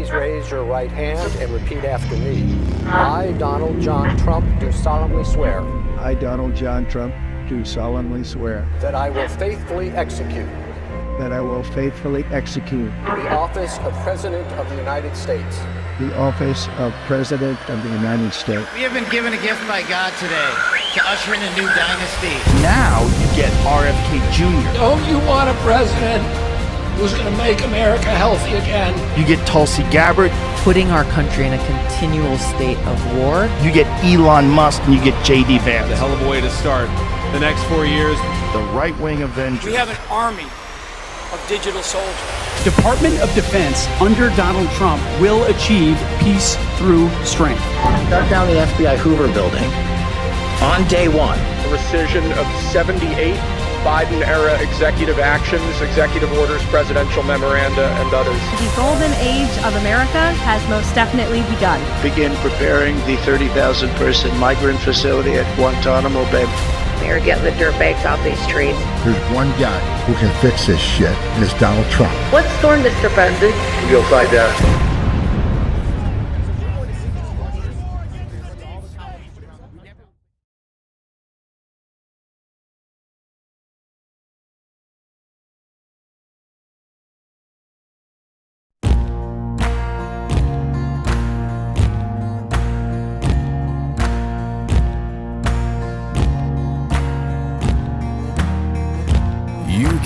please raise your right hand and repeat after me. I, Donald John Trump, do solemnly swear. I, Donald John Trump, do solemnly swear. That I will faithfully execute. That I will faithfully execute. The office of President of the United States. The office of President of the United States. We have been given a gift by God today to usher in a new dynasty. Now you get RFK Jr. Don't you want a president who's going to make America healthy again? You get Tulsi Gabbard. Putting our country in a continual state of war. You get Elon Musk and you get J.D. Vance. A hell of a way to start the next 4 years. The right-wing Avengers. We have an army of digital soldiers. Department of Defense under Donald Trump will achieve peace through strength. Shut down the FBI Hoover building on day one. A rescission of 78 Biden-era executive actions, executive orders, presidential memoranda, and others. The golden age of America has most definitely begun. Begin preparing the 30,000-person migrant facility at Guantanamo Bay. They're getting the dirtbags off these streets. There's one guy who can fix this shit, and it's Donald Trump. What's storm, Mr. President? You'll find out.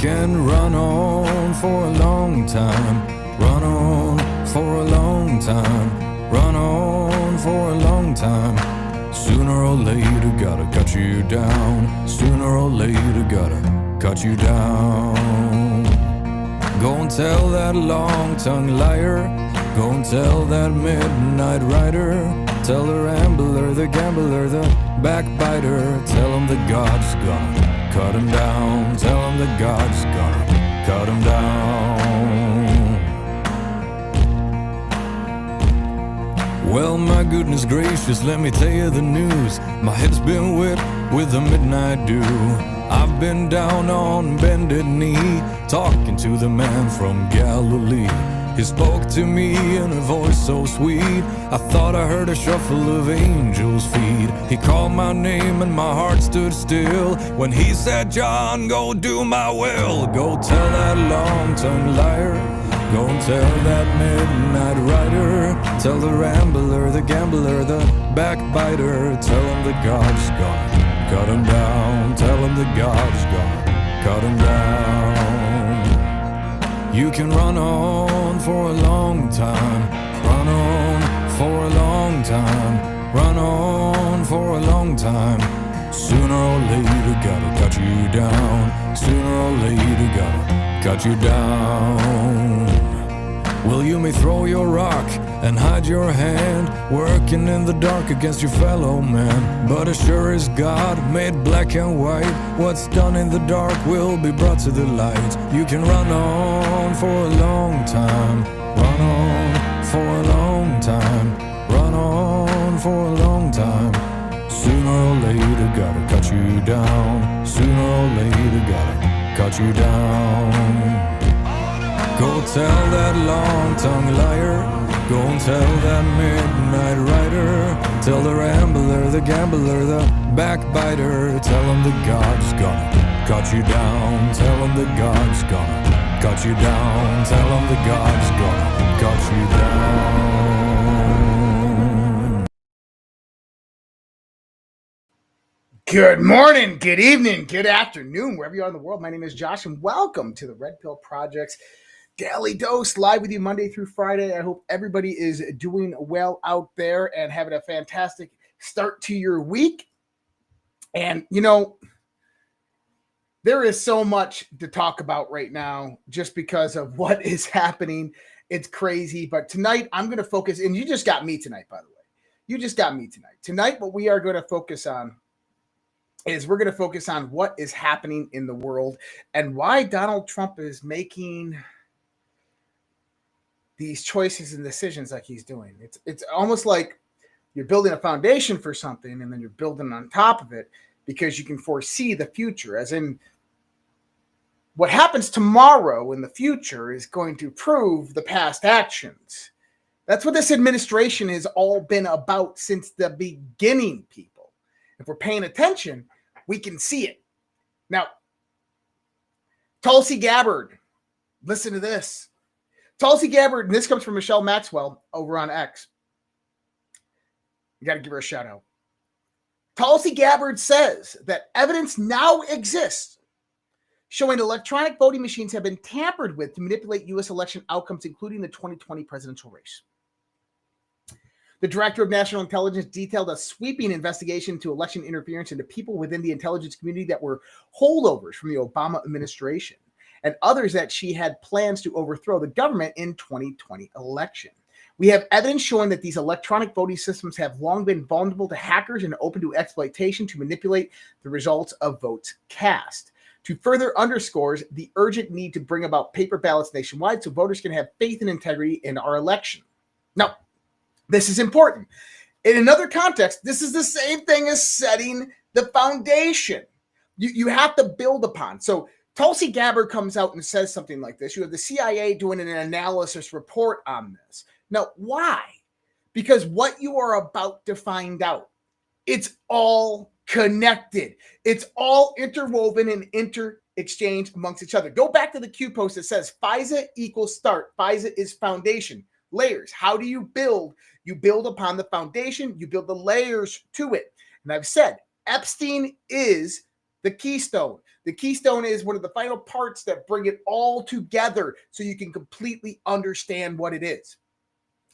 Can run on for a long time, run on for a long time, run on for a long time. Sooner or later gotta cut you down, sooner or later gotta cut you down. Go and tell that long-tongued liar, go and tell that midnight rider, tell the rambler, the gambler, the backbiter, tell him that God's gonna cut him down, tell him that God's gonna cut him down. Well, my goodness gracious, let me tell you the news. My head's been wet with the midnight dew. I've been down on bended knee, talking to the man from Galilee. He spoke to me in a voice so sweet, I thought I heard a shuffle of angels' feet. He called my name and my heart stood still when he said, John, go do my will. Go tell that long-tongued liar, go and tell that midnight rider, tell the rambler, the gambler, the backbiter, tell him that God's gonna cut him down, tell him that God's gonna cut him down. You can run on for a long time, run on for a long time, run on for a long time. Sooner or later gotta cut you down, sooner or later gotta cut you down. Well, you may throw your rock and hide your hand, working in the dark against your fellow man, but as sure as God made black and white, what's done in the dark will be brought to the light. You can run on for a long time, run on for a long time, run on for a long time. Sooner or later gotta cut you down, sooner or later gotta cut you down. Go tell that long-tongued liar, go and tell that midnight rider, tell the rambler, the gambler, the backbiter, tell him that God's gonna cut you down, tell him that God's gonna cut you down, tell him that God's gonna cut you down. Good morning, good evening, good afternoon, wherever you are in the world. My name is Josh, and welcome to the Red Pill Project's Daily Dose, live with you Monday through Friday. I hope everybody is doing well out there and having a fantastic start to your week. And, you know, there is so much to talk about right now just because of what is happening. It's crazy. But tonight, I'm going to focus, and you just got me tonight, by the way. You just got me tonight. Tonight, what we are going to focus on is we're going to focus on what is happening in the world and why Donald Trump is making these choices and decisions like he's doing. It's almost like you're building a foundation for something and then you're building on top of it because you can foresee the future, as in what happens tomorrow in the future is going to prove the past actions. That's what this administration has all been about since the beginning, people. If we're paying attention, we can see it. Now, Tulsi Gabbard, listen to this. Tulsi Gabbard, and this comes from Michelle Maxwell over on X. You got to give her a shout out. Tulsi Gabbard says that evidence now exists showing electronic voting machines have been tampered with to manipulate U.S. election outcomes, including the 2020 presidential race. The Director of National Intelligence detailed a sweeping investigation into election interference into people within the intelligence community that were holdovers from the Obama administration and others that she had plans to overthrow the government in 2020 election. We have evidence showing that these electronic voting systems have long been vulnerable to hackers and open to exploitation to manipulate the results of votes cast. To further underscores the urgent need to bring about paper ballots nationwide so voters can have faith and integrity in our election. Now, this is important. In another context, this is the same thing as setting the foundation. You have to build upon. So Tulsi Gabbard comes out and says something like this. You have the CIA doing an analysis report on this. Now, why? Because what you are about to find out, it's all connected. It's all interwoven and inter-exchanged amongst each other. Go back to the Q post that says FISA equals start. FISA is foundation. Layers. How do you build? You build upon the foundation. You build the layers to it. And I've said Epstein is the keystone. The keystone is one of the final parts that bring it all together so you can completely understand what it is.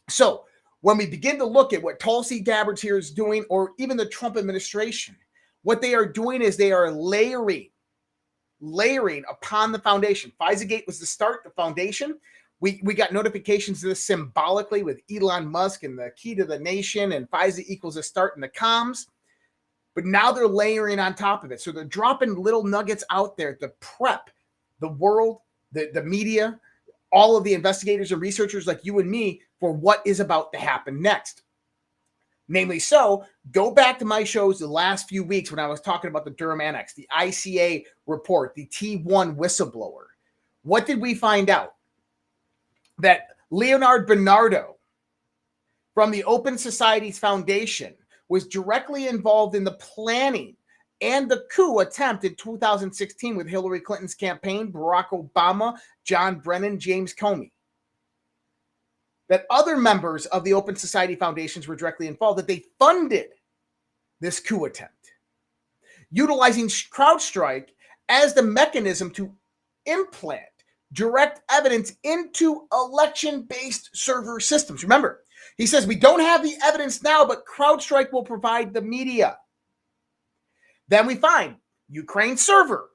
So when we begin to look at what Tulsi Gabbard here is doing, or even the Trump administration, what they are doing is they are layering upon the foundation. FISAgate was the start, the foundation. We got notifications of this symbolically with Elon Musk and the key to the nation, and FISA equals a start in the comms. But now they're layering on top of it. So they're dropping little nuggets out there to prep the world, the media, all of the investigators and researchers like you and me for what is about to happen next. Namely so, go back to my shows the last few weeks when I was talking about the Durham Annex, the ICA report, the T1 whistleblower. What did we find out? That Leonard Bernardo from the Open Societies Foundation was directly involved in the planning and the coup attempt in 2016 with Hillary Clinton's campaign, Barack Obama, John Brennan, James Comey. That other members of the Open Society Foundations were directly involved, that they funded this coup attempt, utilizing CrowdStrike as the mechanism to implant direct evidence into election-based server systems. Remember, he says we don't have the evidence now, but CrowdStrike will provide the media. Then we find Ukraine server,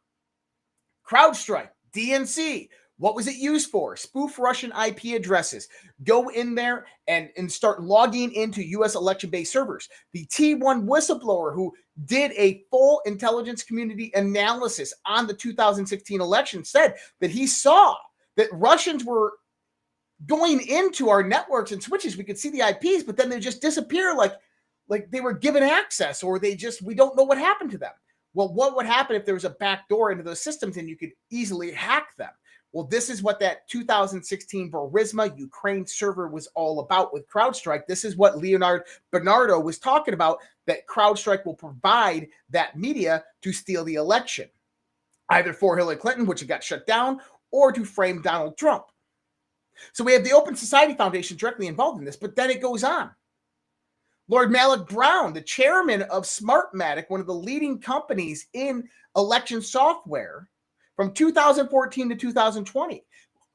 CrowdStrike, DNC. What was it used for? Spoof Russian IP addresses. Go in there and start logging into U.S. election-based servers. The T1 whistleblower who did a full intelligence community analysis on the 2016 election said that he saw that Russians were going into our networks and switches. We could see the IPs, but then they just disappear like they were given access, or we don't know what happened to them. Well, what would happen if there was a backdoor into those systems and you could easily hack them? Well, this is what that 2016 Burisma Ukraine server was all about with CrowdStrike. This is what Leonard Bernardo was talking about, that CrowdStrike will provide that media to steal the election, either for Hillary Clinton, which got shut down, or to frame Donald Trump. So we have the Open Society Foundation directly involved in this, but then it goes on. Lord Malik Brown, the chairman of Smartmatic, one of the leading companies in election software, from 2014 to 2020,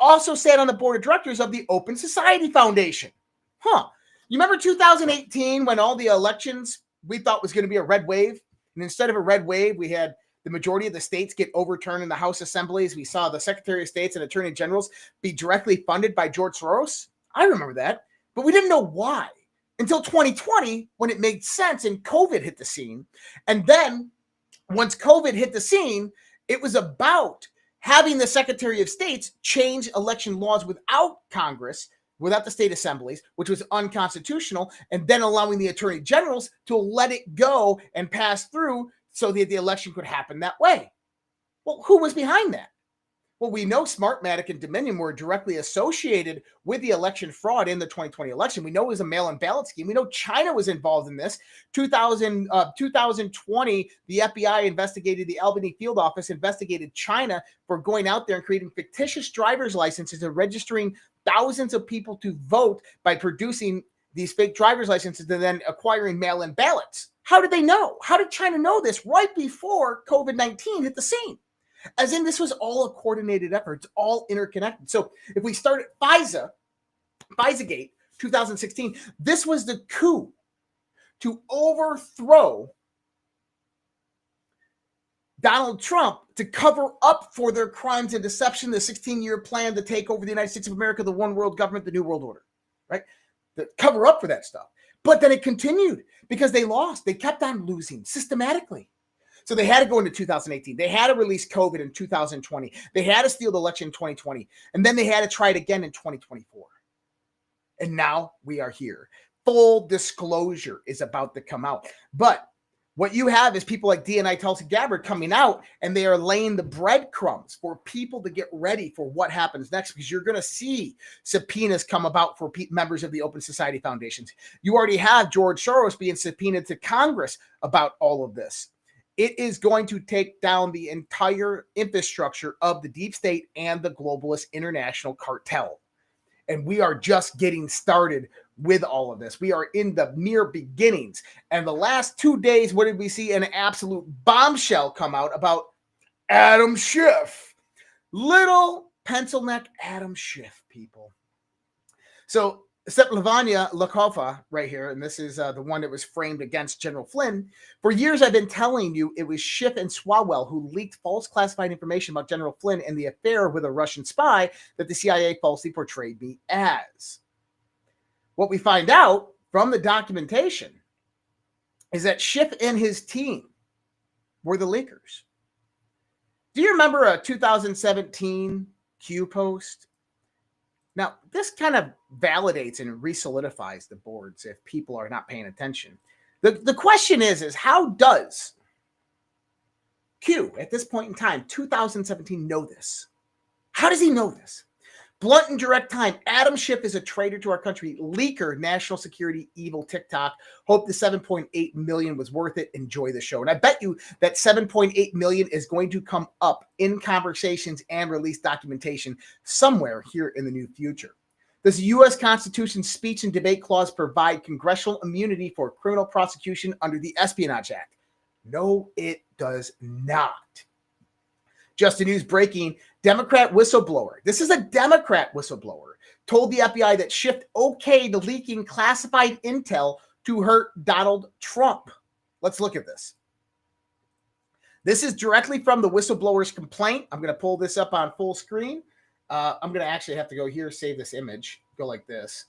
also sat on the board of directors of the Open Society Foundation. You remember 2018 when all the elections we thought was going to be a red wave? And instead of a red wave, we had the majority of the states get overturned in the House assemblies. We saw the Secretary of States and Attorney Generals be directly funded by George Soros. I remember that, but we didn't know why until 2020 when it made sense and COVID hit the scene. And then once COVID hit the scene, it was about having the Secretary of States change election laws without Congress, without the state assemblies, which was unconstitutional, and then allowing the attorney generals to let it go and pass through so that the election could happen that way. Well, who was behind that? Well, we know Smartmatic and Dominion were directly associated with the election fraud in the 2020 election. We know it was a mail-in ballot scheme. We know China was involved in this. 2020, the FBI investigated the Albany field office, investigated China for going out there and creating fictitious driver's licenses and registering thousands of people to vote by producing these fake driver's licenses and then acquiring mail-in ballots. How did they know? How did China know this right before COVID-19 hit the scene? As in, this was all a coordinated effort. It's all interconnected. So if we start at FISAgate 2016, this was the coup to overthrow Donald Trump to cover up for their crimes and deception, the 16-year plan to take over the United States of America, the one world government, the new world order, right? The cover up for that stuff. But then it continued because they lost. They kept on losing systematically. So they had to go into 2018. They had to release COVID in 2020. They had to steal the election in 2020. And then they had to try it again in 2024. And now we are here. Full disclosure is about to come out. But what you have is people like DNI Tulsi Gabbard coming out, and they are laying the breadcrumbs for people to get ready for what happens next, because you're going to see subpoenas come about for members of the Open Society Foundations. You already have George Soros being subpoenaed to Congress about all of this. It is going to take down the entire infrastructure of the deep state and the globalist international cartel. And we are just getting started with all of this. We are in the mere beginnings. And the last 2 days, what did we see? An absolute bombshell come out about Adam Schiff. Little pencil neck Adam Schiff, people. So Svetlana Lakova right here, and this is the one that was framed against General Flynn. For years, I've been telling you it was Schiff and Swalwell who leaked false classified information about General Flynn and the affair with a Russian spy that the CIA falsely portrayed me as. What we find out from the documentation is that Schiff and his team were the leakers. Do you remember a 2017 Q post? Now, this kind of validates and re-solidifies the boards if people are not paying attention. The question is how does Q, at this point in time, 2017, know this? How does he know this? Blunt and direct time. Adam Schiff is a traitor to our country. Leaker, national security, evil TikTok. Hope the 7.8 million was worth it. Enjoy the show. And I bet you that 7.8 million is going to come up in conversations and release documentation somewhere here in the near future. Does the U.S. Constitution's speech and debate clause provide congressional immunity for criminal prosecution under the Espionage Act? No, it does not. Just a news breaking, Democrat whistleblower. This is a Democrat whistleblower. Told the FBI that Schiff okayed the leaking classified intel to hurt Donald Trump. Let's look at this. This is directly from the whistleblower's complaint. I'm going to pull this up on full screen. I'm going to actually have to go here, save this image. Go like this.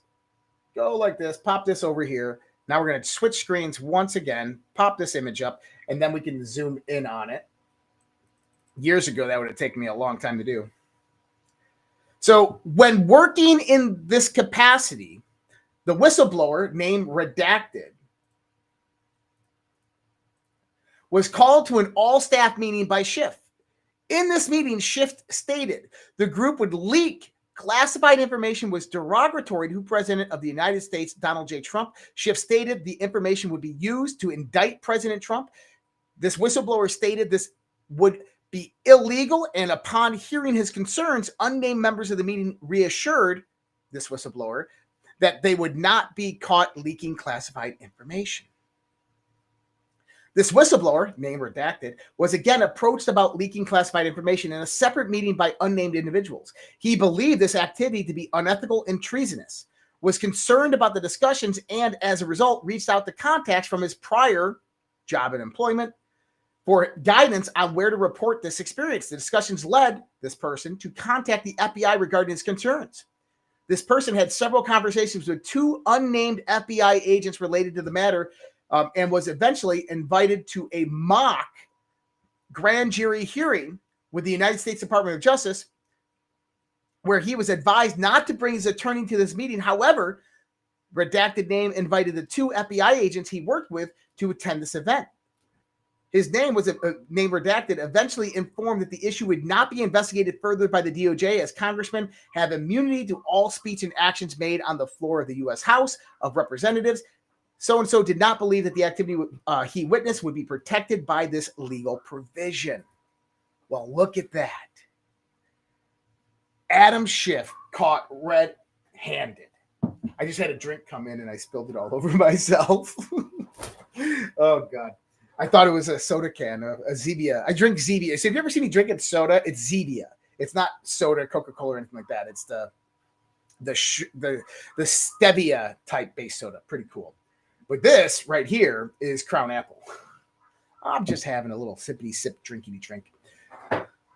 Go like this. Pop this over here. Now we're going to switch screens once again. Pop this image up, and then we can zoom in on it. Years ago, that would have taken me a long time to do. So when working in this capacity, the whistleblower, named Redacted, was called to an all-staff meeting by Schiff. In this meeting, Schiff stated the group would leak classified information was derogatory to President of the United States, Donald J. Trump. Schiff stated the information would be used to indict President Trump. This whistleblower stated this would be illegal, and upon hearing his concerns, unnamed members of the meeting reassured this whistleblower that they would not be caught leaking classified information. This whistleblower, named Redacted, was again approached about leaking classified information in a separate meeting by unnamed individuals. He believed this activity to be unethical and treasonous, was concerned about the discussions, and as a result, reached out to contacts from his prior job and employment for guidance on where to report this experience. The discussions led this person to contact the FBI regarding his concerns. This person had several conversations with two unnamed FBI agents related to the matter, and was eventually invited to a mock grand jury hearing with the United States Department of Justice, where he was advised not to bring his attorney to this meeting. However, Redacted name invited the two FBI agents he worked with to attend this event. his name was name redacted, eventually informed that the issue would not be investigated further by the DOJ, as congressmen have immunity to all speech and actions made on the floor of the U.S. House of Representatives. So-and-so did not believe that the activity he witnessed would be protected by this legal provision. Well, look at that. Adam Schiff caught red-handed. I just had a drink come in and I spilled it all over myself. Oh, God. I thought it was a soda can, a Zevia. I drink Zevia. So if you ever see me drinking soda, it's Zevia. It's not soda, Coca-Cola, or anything like that. It's the stevia type base soda. Pretty cool. But this right here is Crown Apple. I'm just having a little sippity sip, drinkity drink.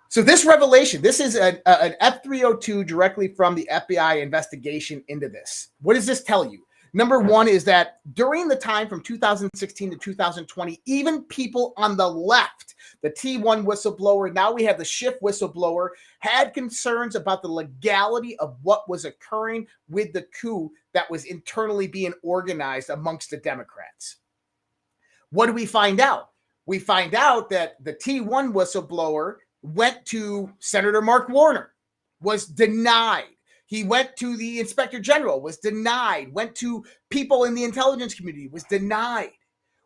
So this revelation, this is an F-302 directly from the FBI investigation into this. What does this tell you? Number one is that during the time from 2016 to 2020, even people on the left, the T1 whistleblower, now we have the Schiff whistleblower, had concerns about the legality of what was occurring with the coup that was internally being organized amongst the Democrats. What do we find out? We find out that the T1 whistleblower went to Senator Mark Warner, was denied. He went to the Inspector General, was denied. Went to people in the intelligence community, was denied.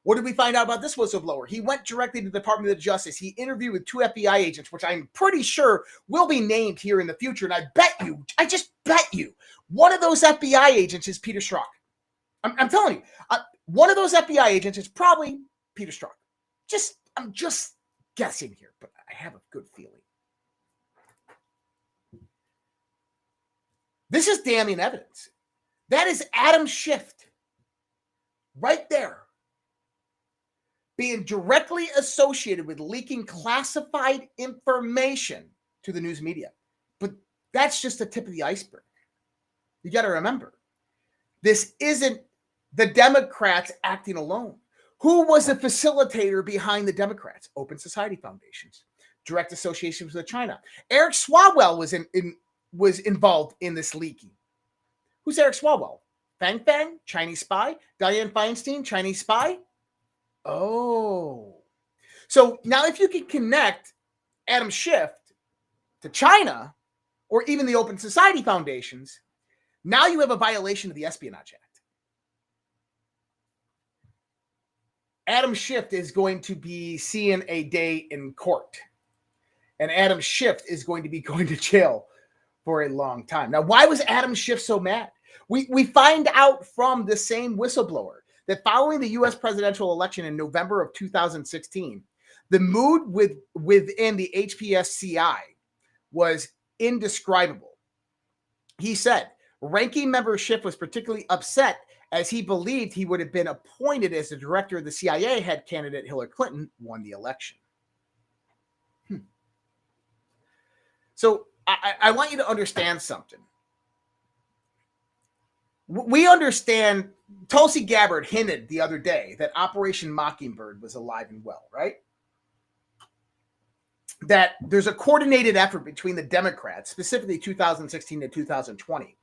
What did we find out about this whistleblower? He went directly to the Department of Justice. He interviewed with 2 FBI agents, which I'm pretty sure will be named here in the future. And I just bet you, one of those FBI agents is Peter Strzok. I'm telling you, one of those FBI agents is probably Peter Strzok. I'm just guessing here, but I have a good feeling. This is damning evidence. That is Adam Schiff right there, being directly associated with leaking classified information to the news media. But that's just the tip of the iceberg. You got to remember, this isn't the Democrats acting alone. Who was the facilitator behind the Democrats? Open Society Foundations, direct associations with China. Eric Swalwell was involved in this leaking. Who's Eric Swalwell? Fang Fang, Chinese spy. Dianne Feinstein, Chinese spy. Oh. So now if you can connect Adam Schiff to China or even the Open Society Foundations, now you have a violation of the Espionage Act. Adam Schiff is going to be seeing a day in court. And Adam Schiff is going to be going to jail for a long time. Now, why was Adam Schiff so mad? We find out from the same whistleblower that following the U.S. presidential election in November of 2016, the mood within the HPSCI was indescribable. He said, ranking member Schiff was particularly upset as he believed he would have been appointed as the director of the CIA had candidate Hillary Clinton won the election. So I want you to understand something. We understand Tulsi Gabbard hinted the other day that Operation Mockingbird was alive and well, right? That there's a coordinated effort between the Democrats, specifically 2016 to 2020,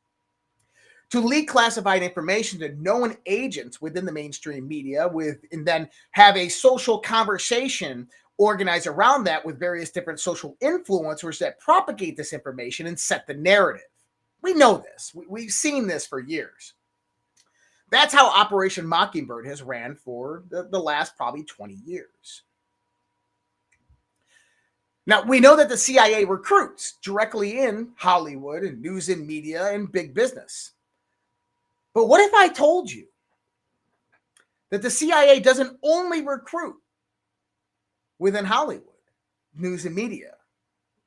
to leak classified information to known agents within the mainstream media and then have a social conversation organized around that with various different social influencers that propagate this information and set the narrative. We know this. We've seen this for years. That's how Operation Mockingbird has ran for the last probably 20 years. Now, we know that the CIA recruits directly in Hollywood and news and media and big business. But what if I told you that the CIA doesn't only recruit within Hollywood, news and media,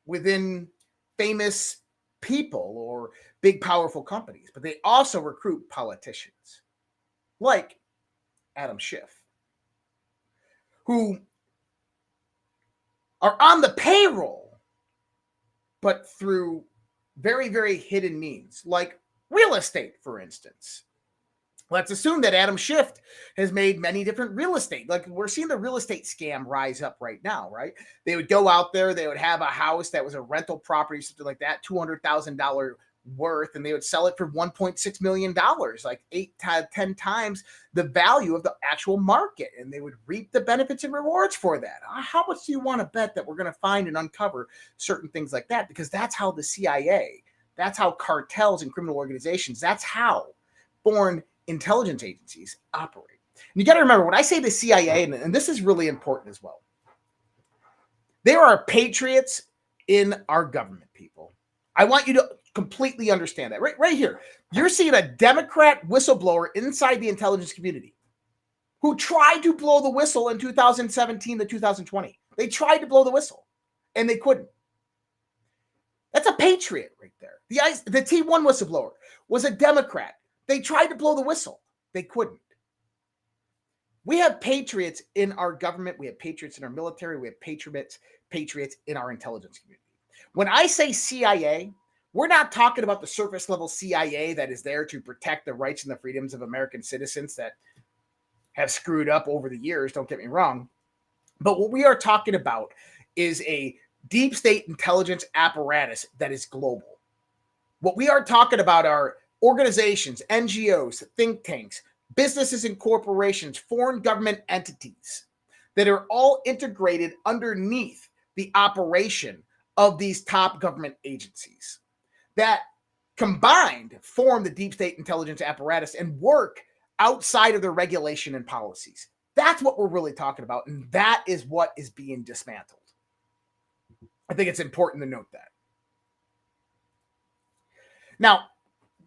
within famous people or big, powerful companies, but they also recruit politicians like Adam Schiff, who are on the payroll, but through very, very hidden means, like real estate, for instance. Let's assume that Adam Schiff has made many different real estate. Like we're seeing the real estate scam rise up right now, right? They would go out there, they would have a house that was a rental property, something like that, $200,000 worth, and they would sell it for $1.6 million, like 8 to 10 times the value of the actual market, and they would reap the benefits and rewards for that. How much do you want to bet that we're going to find and uncover certain things like that? Because that's how the CIA, that's how cartels and criminal organizations, that's how foreign intelligence agencies operate. And you got to remember, when I say the CIA, and this is really important as well, there are patriots in our government, people. I want you to completely understand that. Right here, you're seeing a Democrat whistleblower inside the intelligence community who tried to blow the whistle in 2017 to 2020. They tried to blow the whistle, and they couldn't. That's a patriot right there. The T1 whistleblower was a Democrat. They tried to blow the whistle. They couldn't. We have patriots in our government. We have patriots in our military. We have patriots in our intelligence community. When I say CIA, we're not talking about the surface level CIA that is there to protect the rights and the freedoms of American citizens that have screwed up over the years. Don't get me wrong. But what we are talking about is a deep state intelligence apparatus that is global. What we are talking about are organizations, NGOs, think tanks, businesses and corporations, foreign government entities that are all integrated underneath the operation of these top government agencies that combined form the deep state intelligence apparatus and work outside of their regulation and policies. That's what we're really talking about, and that is what is being dismantled. I think it's important to note that. Now,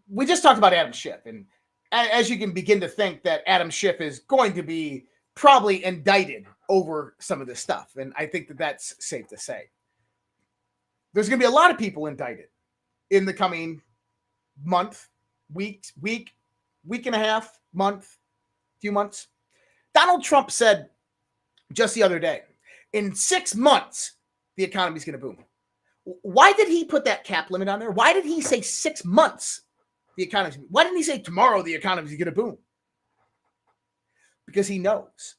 we just talked about Adam Schiff, and as you can begin to think that Adam Schiff is going to be probably indicted over some of this stuff, and I think that that's safe to say. There's going to be a lot of people indicted in the coming month, week and a half, few months. Donald Trump said just the other day, in 6 months, the economy's going to boom. Why did he put that cap limit on there? Why did he say 6 months the economy's? Why didn't he say tomorrow the economy's going to boom? Because he knows.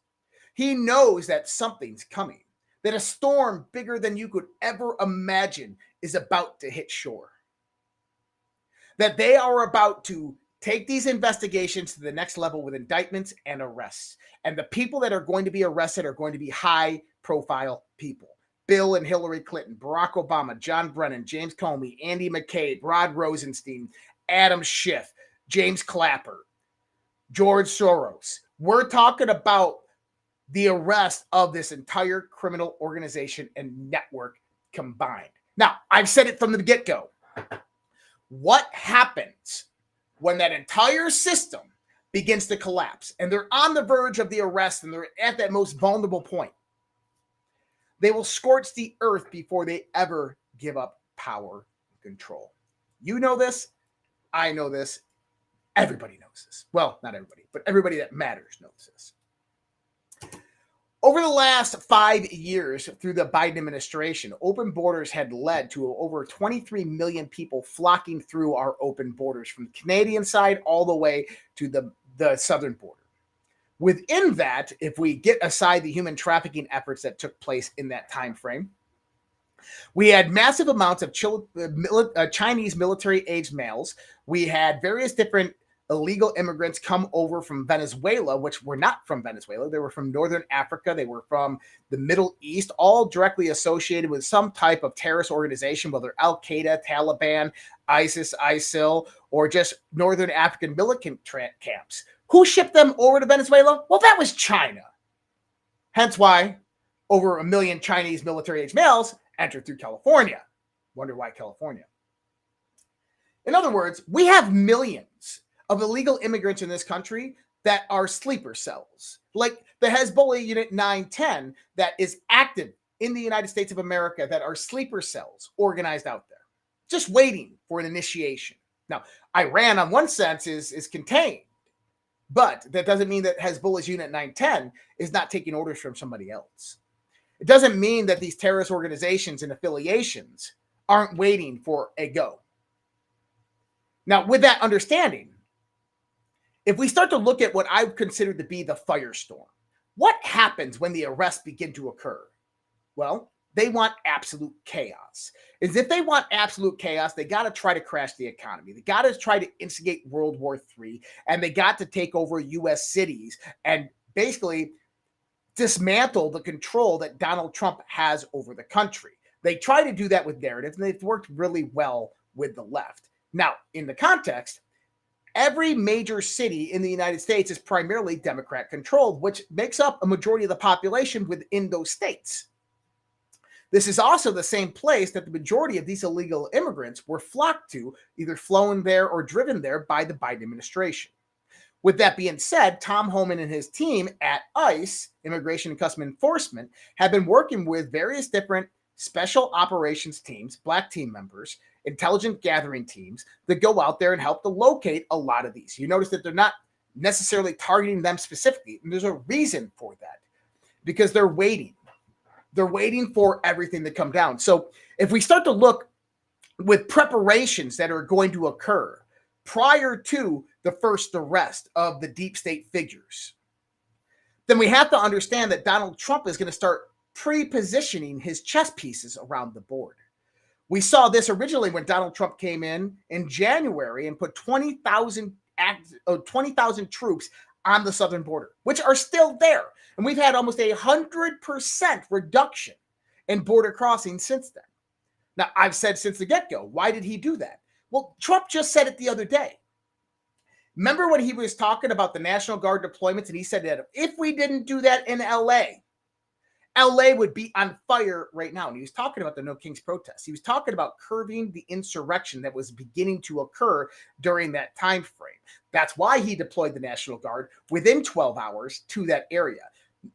He knows that something's coming, that a storm bigger than you could ever imagine is about to hit shore. That they are about to take these investigations to the next level with indictments and arrests. And the people that are going to be arrested are going to be high-profile people. Bill and Hillary Clinton, Barack Obama, John Brennan, James Comey, Andy McCabe, Rod Rosenstein, Adam Schiff, James Clapper, George Soros. We're talking about the arrest of this entire criminal organization and network combined. Now, I've said it from the get-go. What happens when that entire system begins to collapse and they're on the verge of the arrest and they're at that most vulnerable point? They will scorch the earth before they ever give up power and control. You know this. I know this. Everybody knows this. Well, not everybody, but everybody that matters knows this. Over the last 5 years through the Biden administration, open borders had led to over 23 million people flocking through our open borders from the Canadian side all the way to the southern border. Within that, if we get aside the human trafficking efforts that took place in that time frame, we had massive amounts of Chinese military-aged males. We had various different illegal immigrants come over from Venezuela, which were not from Venezuela. They were from Northern Africa. They were from the Middle East, all directly associated with some type of terrorist organization, whether Al-Qaeda, Taliban, ISIS, ISIL, or just Northern African militant camps. Who shipped them over to Venezuela? Well, that was China. Hence why over 1 million Chinese military-aged males entered through California. Wonder why California? In other words, we have millions of illegal immigrants in this country that are sleeper cells, like the Hezbollah Unit 910 that is active in the United States of America, that are sleeper cells organized out there, just waiting for an initiation. Now, Iran, on one sense, is contained, but that doesn't mean that Hezbollah's Unit 910 is not taking orders from somebody else. It doesn't mean that these terrorist organizations and affiliations aren't waiting for a go. Now, with that understanding, if we start to look at what I would consider to be the firestorm, what happens when the arrests begin to occur? Well, They want absolute chaos. Is if they want absolute chaos, they got to try to crash the economy. They got to try to instigate World War III, and they got to take over U.S. cities and basically dismantle the control that Donald Trump has over the country. They try to do that with narratives, and they've worked really well with the left. Now, in the context, every major city in the United States is primarily Democrat controlled, which makes up a majority of the population within those states. This is also the same place that the majority of these illegal immigrants were flocked to, either flown there or driven there by the Biden administration. With that being said, Tom Homan and his team at ICE, Immigration and Customs Enforcement, have been working with various different special operations teams, black team members, intelligent gathering teams that go out there and help to locate a lot of these. You notice that they're not necessarily targeting them specifically. And there's a reason for that, because they're waiting. They're waiting for everything to come down. So if we start to look with preparations that are going to occur prior to the first arrest of the deep state figures, then we have to understand that Donald Trump is going to start pre-positioning his chess pieces around the board. We saw this originally when Donald Trump came in January and put 20,000 troops on the southern border, which are still there. And we've had almost 100% reduction in border crossings since then. Now, I've said since the get-go, why did he do that? Well, Trump just said it the other day. Remember when he was talking about the National Guard deployments, and he said that if we didn't do that in LA would be on fire right now. And he was talking about the No Kings protests. He was talking about curbing the insurrection that was beginning to occur during that time frame. That's why he deployed the National Guard within 12 hours to that area.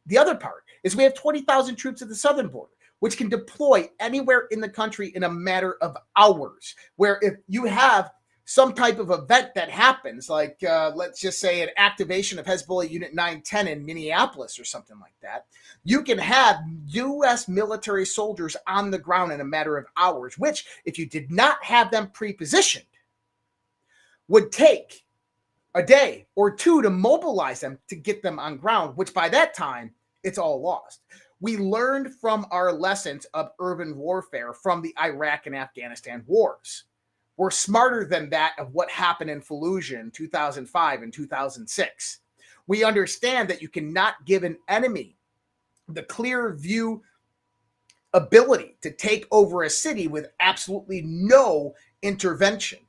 The other part is we have 20,000 troops at the southern border, which can deploy anywhere in the country in a matter of hours, where if you have some type of event that happens, like let's just say an activation of Hezbollah Unit 910 in Minneapolis or something like that, you can have U.S. military soldiers on the ground in a matter of hours, which, if you did not have them pre-positioned, would take a day or two to mobilize them to get them on ground, which by that time, it's all lost. We learned from our lessons of urban warfare from the Iraq and Afghanistan wars. We're smarter than that of what happened in Fallujah in 2005 and 2006. We understand that you cannot give an enemy the clear view ability to take over a city with absolutely no intervention.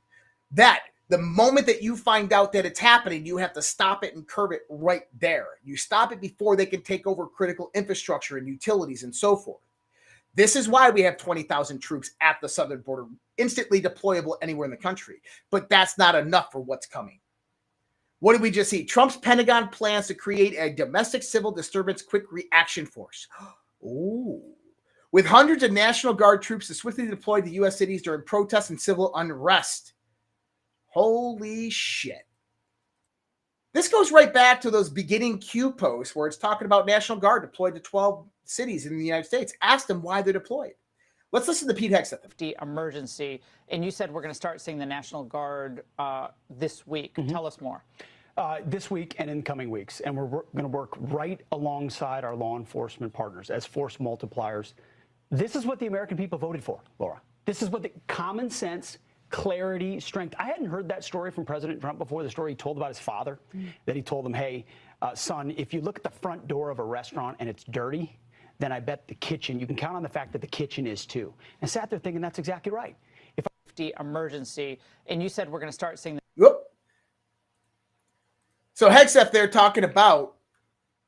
That the moment that you find out that it's happening, you have to stop it and curb it right there. You stop it before they can take over critical infrastructure and utilities and so forth. This is why we have 20,000 troops at the southern border, instantly deployable anywhere in the country. But that's not enough for what's coming. What did we just see? Trump's Pentagon plans to create a domestic civil disturbance quick reaction force. Ooh. With hundreds of National Guard troops to swiftly deploy to U.S. cities during protests and civil unrest. Holy shit. This goes right back to those beginning Q posts where it's talking about National Guard deployed to 12 cities in the United States. Ask them why they're deployed. Let's listen to Pete Hegseth. Emergency, and you said we're going to start seeing the National Guard this week. Tell us more. This week and in coming weeks, and we're going to work right alongside our law enforcement partners as force multipliers. This is what the American people voted for, Laura. This is what the common sense, clarity, strength. I hadn't heard that story from President Trump before, the story he told about his father, that he told him, hey, son, if you look at the front door of a restaurant and it's dirty, then I bet the kitchen, you can count on the fact that the kitchen is too. And sat there thinking that's exactly right. If emergency, and you said we're going to start seeing So Hegseth there talking about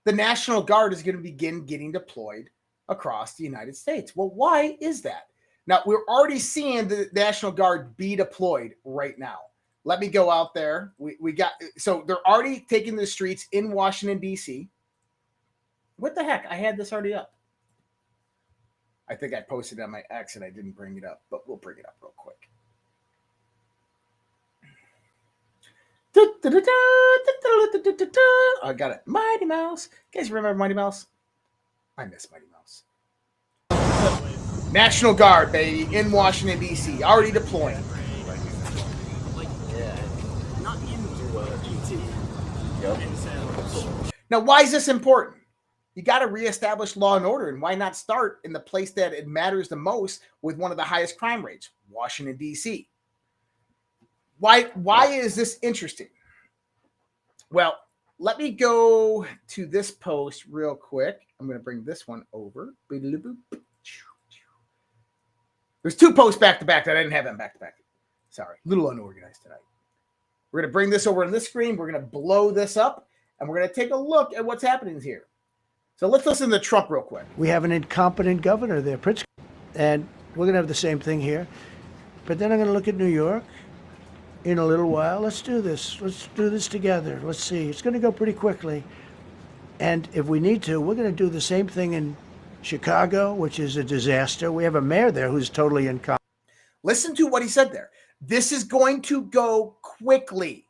the National Guard is going to begin getting deployed across the United States. Well, why is that? Now, we're already seeing the National Guard be deployed right now. Let me go out there. So they're already taking the streets in Washington, D.C. What the heck? I had this already up. I think I posted it on my X and I didn't bring it up, but we'll bring it up real quick. I got it. Mighty Mouse. You guys remember Mighty Mouse? I miss Mighty Mouse. National Guard, baby, in Washington, D.C. Already deploying. Now, why is this important? You got to reestablish law and order. And why not start in the place that it matters the most with one of the highest crime rates, Washington, D.C.? Why is this interesting? Well, let me go to this post real quick. I'm going to bring this one over. There's two posts back to back that I didn't have them back to back. Sorry, a little unorganized tonight. We're going to bring this over on this screen. We're going to blow this up, and we're going to take a look at what's happening here. So let's listen to Trump real quick. We have an incompetent governor there, Pritzker, and we're going to have the same thing here. But then I'm going to look at New York in a little while. Let's do this. Let's do this together. Let's see. It's going to go pretty quickly. And if we need to, we're going to do the same thing in Chicago, which is a disaster. We have a mayor there who's totally incompetent. Listen to what he said there. This is going to go quickly.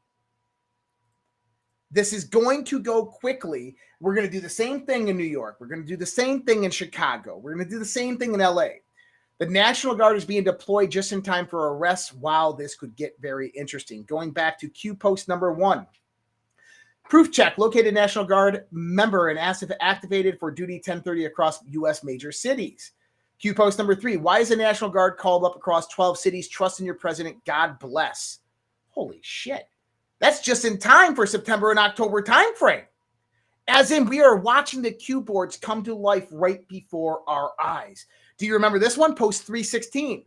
This is going to go quickly. We're going to do the same thing in New York. We're going to do the same thing in Chicago. We're going to do the same thing in LA. The National Guard is being deployed just in time for arrests. Wow, this could get very interesting. Going back to Q post number 1. Proof check, located National Guard member and activated for duty 1030 across U.S. major cities. Q post number 3. Why is the National Guard called up across 12 cities? Trust in your president. God bless. Holy shit. That's just in time for September and October timeframe. As in, we are watching the Q boards come to life right before our eyes. Do you remember this one? Post 316.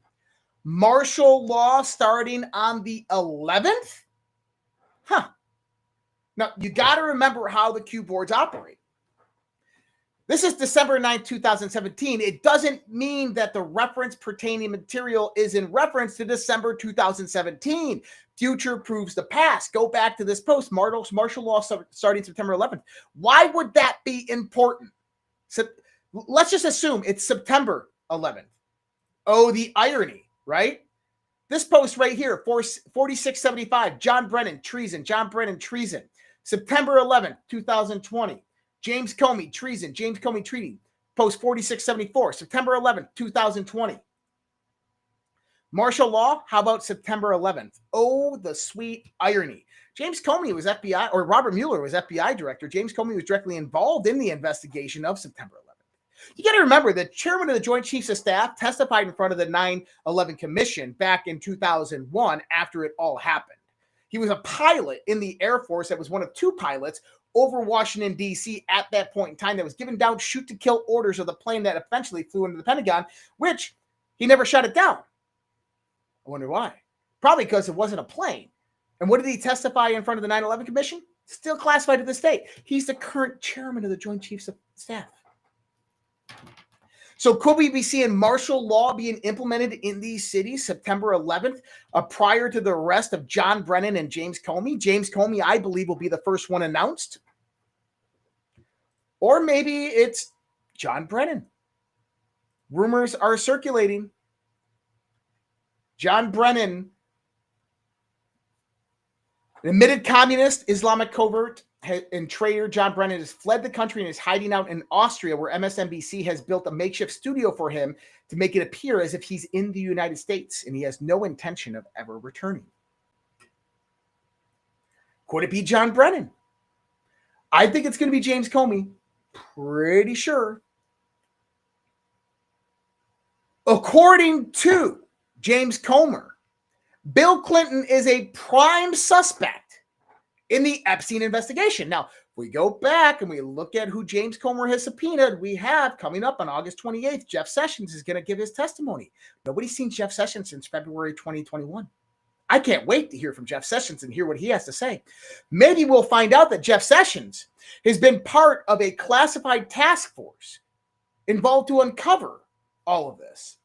Martial law starting on the 11th? Huh. Now, you got to remember how the Q boards operate. This is December 9th, 2017. It doesn't mean that the reference pertaining material is in reference to December 2017. Future proves the past. Go back to this post, martial law starting September 11th. Why would that be important? So, let's just assume it's September 11th. Oh, the irony, right? This post right here, 4675, John Brennan, treason. John Brennan, treason. September 11th, 2020. James Comey, treason. James Comey, treating. Post 4674, September 11th, 2020. Martial law, how about September 11th? Oh, the sweet irony. James Comey was FBI, or Robert Mueller was FBI director. James Comey was directly involved in the investigation of September 11th. You got to remember the chairman of the Joint Chiefs of Staff testified in front of the 9/11 Commission back in 2001 after it all happened. He was a pilot in the Air Force that was one of 2 pilots over Washington, D.C. at that point in time that was given down shoot-to-kill orders of the plane that eventually flew into the Pentagon, which he never shot it down. I wonder why. Probably because it wasn't a plane. And what did he testify in front of the 9/11 Commission? Still classified to this day. He's the current chairman of the Joint Chiefs of Staff. So could we be seeing martial law being implemented in these cities September 11th prior to the arrest of John Brennan and James Comey? James Comey, I believe, will be the first one announced. Or maybe it's John Brennan. Rumors are circulating. John Brennan, an admitted communist, Islamic covert, and traitor John Brennan has fled the country and is hiding out in Austria, where MSNBC has built a makeshift studio for him to make it appear as if he's in the United States, and he has no intention of ever returning. Could it be John Brennan? I think it's going to be James Comey. Pretty sure. According to James Comer, Bill Clinton is a prime suspect in the Epstein investigation. Now, if we go back and we look at who James Comer has subpoenaed, we have coming up on August 28th, Jeff Sessions is going to give his testimony. Nobody's seen Jeff Sessions since February 2021. I can't wait to hear from Jeff Sessions and hear what he has to say. Maybe we'll find out that Jeff Sessions has been part of a classified task force involved to uncover all of this.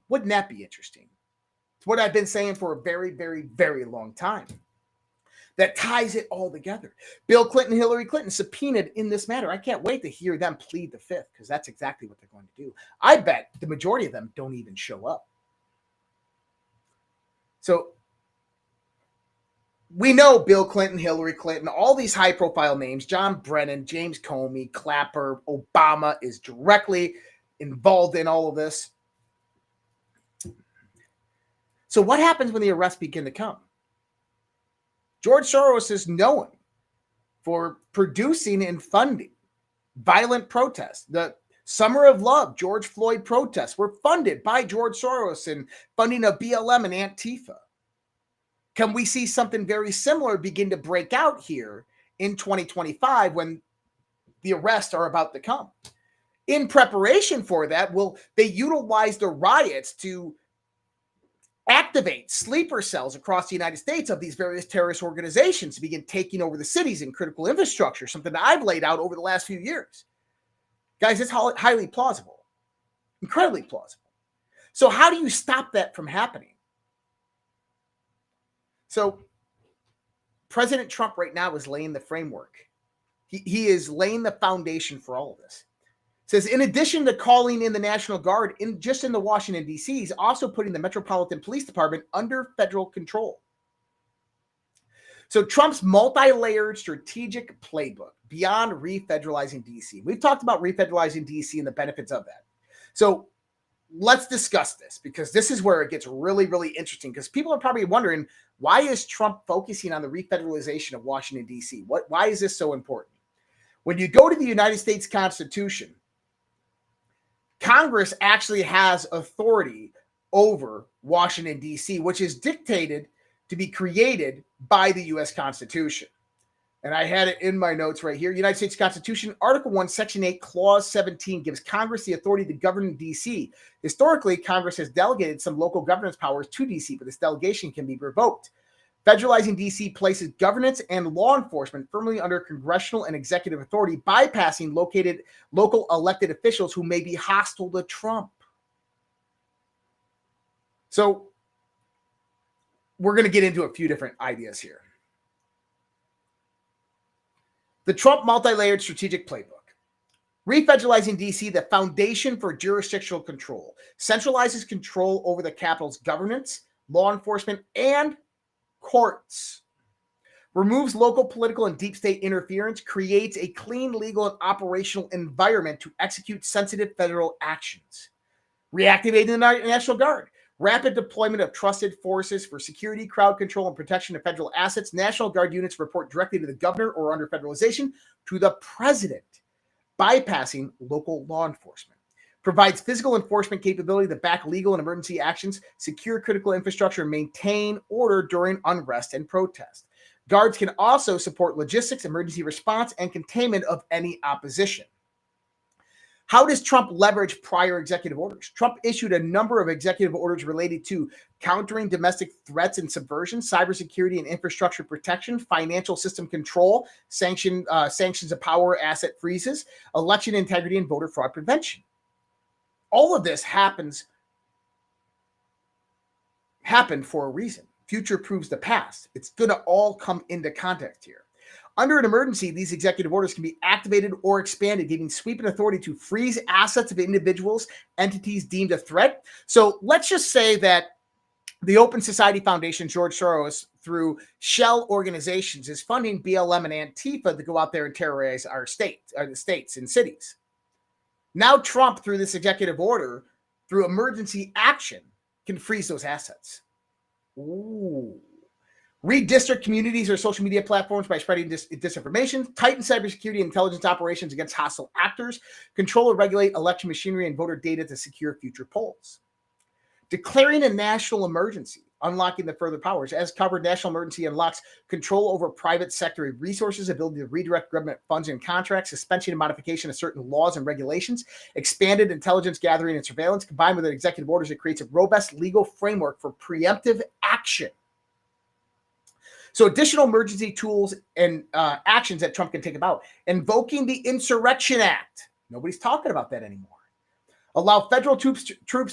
Wouldn't that be interesting? It's what I've been saying for a very, very, very long time. That ties it all together. Bill Clinton, Hillary Clinton subpoenaed in this matter. I can't wait to hear them plead the fifth, because that's exactly what they're going to do. I bet the majority of them don't even show up. So we know Bill Clinton, Hillary Clinton, all these high-profile names, John Brennan, James Comey, Clapper, Obama is directly involved in all of this. So what happens when the arrests begin to come? George Soros is known for producing and funding violent protests. The Summer of Love, George Floyd protests were funded by George Soros and funding of BLM and Antifa. Can we see something very similar begin to break out here in 2025 when the arrests are about to come? In preparation for that, they utilize the riots to activate sleeper cells across the United States of these various terrorist organizations to begin taking over the cities and critical infrastructure, something that I've laid out over the last few years. Guys, it's highly plausible, incredibly plausible. So how do you stop that from happening? So President Trump right now is laying the framework. He is laying the foundation for all of this. It says, in addition to calling in the National Guard just in the Washington, D.C., he's also putting the Metropolitan Police Department under federal control. So Trump's multi-layered strategic playbook beyond refederalizing D.C. We've talked about refederalizing D.C. and the benefits of that. So let's discuss this, because this is where it gets really, really interesting, because people are probably wondering, why is Trump focusing on the refederalization of Washington, D.C.? Why is this so important? When you go to the United States Constitution, Congress actually has authority over Washington, D.C., which is dictated to be created by the U.S. Constitution. And I had it in my notes right here. United States Constitution, Article 1, Section 8, Clause 17 gives Congress the authority to govern in D.C. Historically, Congress has delegated some local governance powers to D.C., but this delegation can be revoked. Federalizing D.C. places governance and law enforcement firmly under congressional and executive authority, bypassing local elected officials who may be hostile to Trump. So we're going to get into a few different ideas here. The Trump multi-layered strategic playbook. Refederalizing D.C., the foundation for jurisdictional control, centralizes control over the capital's governance, law enforcement, and courts. Removes local political and deep state interference, creates a clean legal and operational environment to execute sensitive federal actions. Reactivating the National Guard. Rapid deployment of trusted forces for security, crowd control, and protection of federal assets. National Guard units report directly to the governor or under federalization to the president, bypassing local law enforcement. Provides physical enforcement capability to back legal and emergency actions, secure critical infrastructure, and maintain order during unrest and protest. Guards can also support logistics, emergency response, and containment of any opposition. How does Trump leverage prior executive orders? Trump issued a number of executive orders related to countering domestic threats and subversion, cybersecurity and infrastructure protection, financial system control, sanctions of power, asset freezes, election integrity, and voter fraud prevention. All of this happened for a reason. Future proves the past. It's going to all come into context here. Under an emergency, these executive orders can be activated or expanded, giving sweeping authority to freeze assets of individuals, entities deemed a threat. So let's just say that the Open Society Foundation, George Soros, through shell organizations, is funding BLM and Antifa to go out there and terrorize our states and cities. Now Trump, through this executive order, through emergency action, can freeze those assets. Ooh. Redistrict communities or social media platforms by spreading disinformation, tighten cybersecurity and intelligence operations against hostile actors, control or regulate election machinery and voter data to secure future polls. Declaring a national emergency, unlocking the further powers. As covered, national emergency unlocks control over private sector resources, ability to redirect government funds and contracts, suspension and modification of certain laws and regulations, expanded intelligence gathering and surveillance. Combined with the executive orders, it creates a robust legal framework for preemptive action. So additional emergency tools and actions that Trump can take about. Invoking the Insurrection Act. Nobody's talking about that anymore. Allow federal troops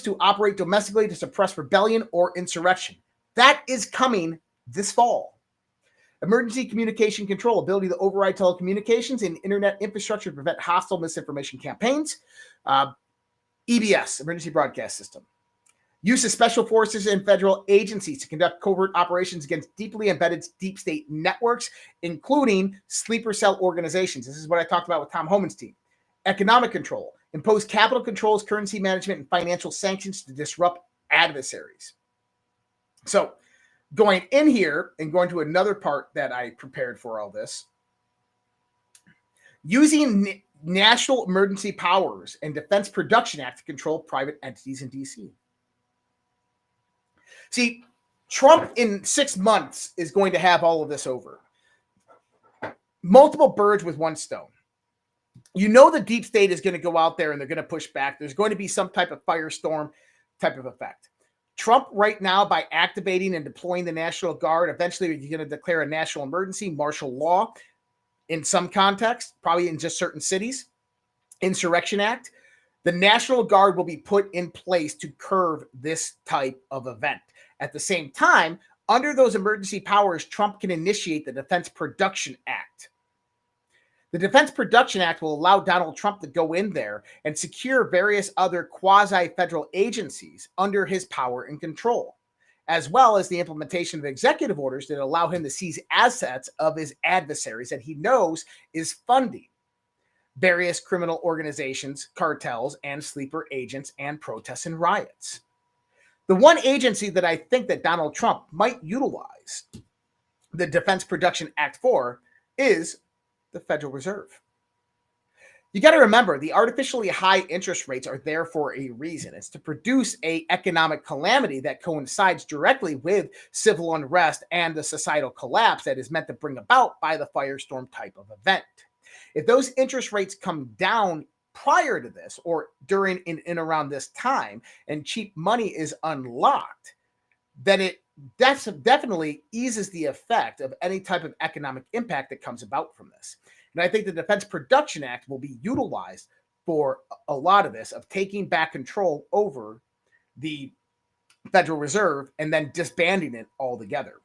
to operate domestically to suppress rebellion or insurrection. That is coming this fall. Emergency communication control, ability to override telecommunications and internet infrastructure to prevent hostile misinformation campaigns. EBS, emergency broadcast system. Use of special forces and federal agencies to conduct covert operations against deeply embedded deep state networks, including sleeper cell organizations. This is what I talked about with Tom Homan's team. Economic control. Impose capital controls, currency management, and financial sanctions to disrupt adversaries. So going in here and going to another part that I prepared for all this. Using National Emergency Powers and Defense Production Act to control private entities in D.C. See, Trump in 6 months is going to have all of this over. Multiple birds with one stone. You know the deep state is going to go out there and they're going to push back. There's going to be some type of firestorm type of effect. Trump right now, by activating and deploying the National Guard, eventually you're going to declare a national emergency, martial law in some context, probably in just certain cities, Insurrection Act. The National Guard will be put in place to curb this type of event. At the same time, under those emergency powers, Trump can initiate the Defense Production Act. The Defense Production Act will allow Donald Trump to go in there and secure various other quasi-federal agencies under his power and control, as well as the implementation of executive orders that allow him to seize assets of his adversaries that he knows is funding various criminal organizations, cartels, and sleeper agents and protests and riots. The one agency that I think that Donald Trump might utilize the Defense Production Act for is the Federal Reserve. You got to remember, the artificially high interest rates are there for a reason. It's to produce an economic calamity that coincides directly with civil unrest and the societal collapse that is meant to bring about by the firestorm type of event. If those interest rates come down prior to this or during and around this time and cheap money is unlocked, then it definitely eases the effect of any type of economic impact that comes about from this. And I think the Defense Production Act will be utilized for a lot of this, of taking back control over the Federal Reserve and then disbanding it altogether.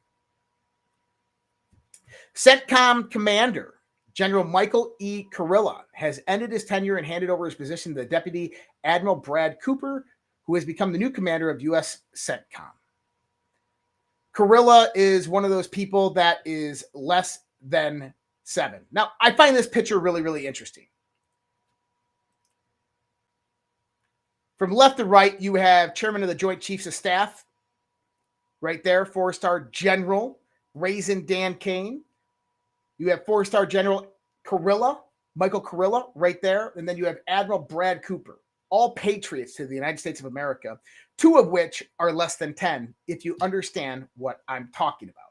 CENTCOM Commander General Michael E. Coriolis has ended his tenure and handed over his position to the Deputy Admiral Brad Cooper, who has become the new commander of U.S. CENTCOM. Coriolis is one of those people that is less than 7. Now, I find this picture really, really interesting. From left to right, you have Chairman of the Joint Chiefs of Staff, right there, 4-star General Raisin Dan Kane. You have 4-star General Coriolis, Michael Coriolis, right there. And then you have Admiral Brad Cooper, all patriots to the United States of America, 2 of which are less than 10, if you understand what I'm talking about.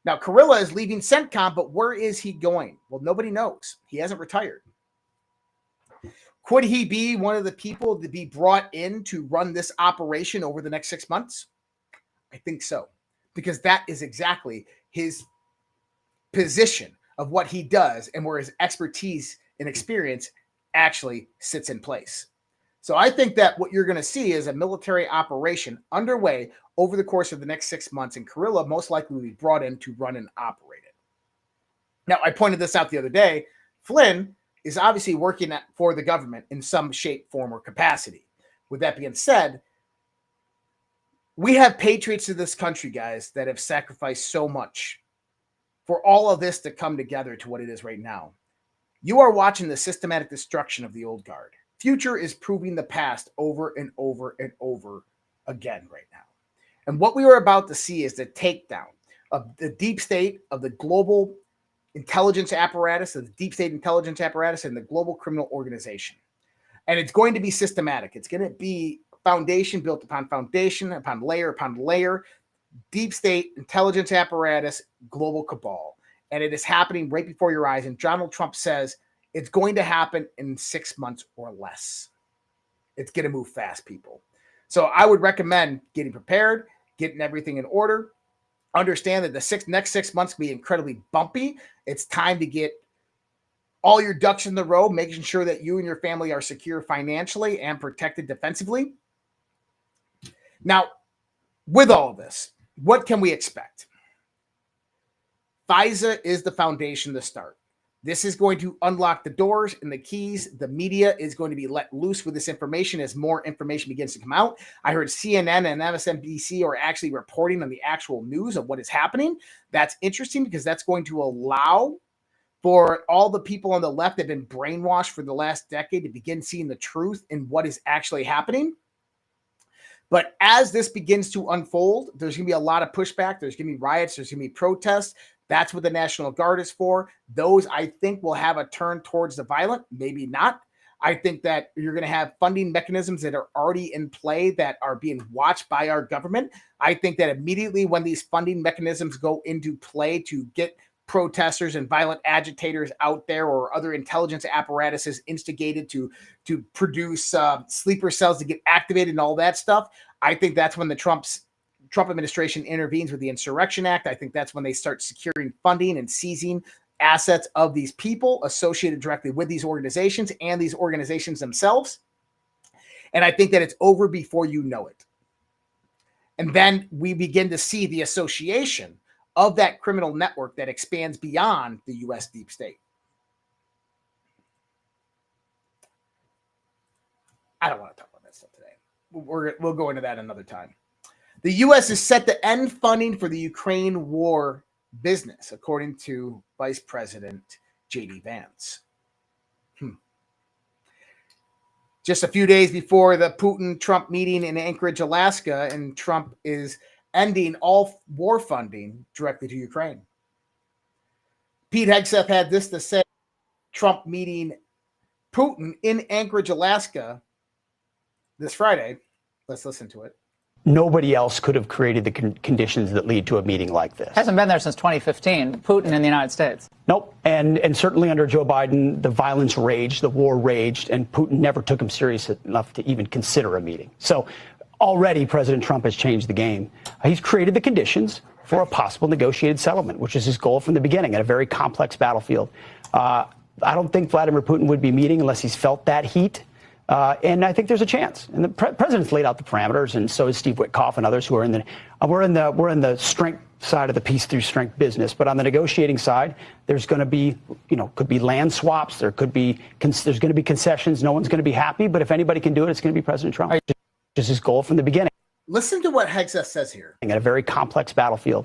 Now, Coriolis is leaving CENTCOM, but where is he going? Well, nobody knows. He hasn't retired. Could he be one of the people to be brought in to run this operation over the next 6 months? I think so, because that is exactly his position of what he does and where his expertise and experience actually sits in place. So I think that what you're going to see is a military operation underway over the course of the next 6 months, and Coriolis most likely will be brought in to run and operate it. Now, I pointed this out the other day. Flynn is obviously working for the government in some shape, form, or capacity. With that being said, we have patriots of this country, guys, that have sacrificed so much for all of this to come together to what it is right now. You are watching the systematic destruction of the old guard. Future is proving the past over and over and over again right now. And what we are about to see is the takedown of the deep state, of the global intelligence apparatus, of the deep state intelligence apparatus, and the global criminal organization. And it's going to be systematic. It's going to be foundation built upon foundation, upon layer, deep state intelligence apparatus, global cabal. And it is happening right before your eyes. And Donald Trump says it's going to happen in 6 months or less. It's going to move fast, people. So I would recommend getting prepared, getting everything in order. Understand that the next 6 months will be incredibly bumpy. It's time to get all your ducks in the row, making sure that you and your family are secure financially and protected defensively. Now, with all of this, what can we expect? FISA is the foundation to start. This is going to unlock the doors and the keys. The media is going to be let loose with this information as more information begins to come out. I heard CNN and MSNBC are actually reporting on the actual news of what is happening. That's interesting because that's going to allow for all the people on the left that have been brainwashed for the last decade to begin seeing the truth in what is actually happening. But as this begins to unfold, there's going to be a lot of pushback. There's going to be riots. There's going to be protests. That's what the National Guard is for. Those, I think, will have a turn towards the violent, maybe not. I think that you're going to have funding mechanisms that are already in play that are being watched by our government. I think that immediately when these funding mechanisms go into play to get protesters and violent agitators out there, or other intelligence apparatuses instigated to produce sleeper cells to get activated and all that stuff, I think that's when the Trump administration intervenes with the Insurrection Act. I think that's when they start securing funding and seizing assets of these people associated directly with these organizations and these organizations themselves. And I think that it's over before you know it. And then we begin to see the association of that criminal network that expands beyond the U.S. deep state. I don't want to talk about that stuff today. We'll go into that another time. The U.S. is set to end funding for the Ukraine war business, according to Vice President J.D. Vance. Just a few days before the Putin-Trump meeting in Anchorage, Alaska, and Trump is ending all war funding directly to Ukraine. Pete Hegseth had this to say: Trump meeting Putin in Anchorage, Alaska this Friday. Let's listen to it. Nobody else could have created the conditions that lead to a meeting like this. Hasn't been there since 2015, Putin in the United States. Nope. And certainly under Joe Biden, the violence raged, the war raged, and Putin never took him serious enough to even consider a meeting. So already President Trump has changed the game. He's created the conditions for a possible negotiated settlement, which is his goal from the beginning, at a very complex battlefield. I don't think Vladimir Putin would be meeting unless he's felt that heat. And I think there's a chance. And the president's laid out the parameters, and so is Steve Witkoff and others who are in the. We're in the strength side of the peace through strength business, but on the negotiating side, there's going to be, could be land swaps. There's going to be concessions. No one's going to be happy, but if anybody can do it, it's going to be President Trump. Which is his goal from the beginning. Listen to what Hegseth says here. At a very complex battlefield.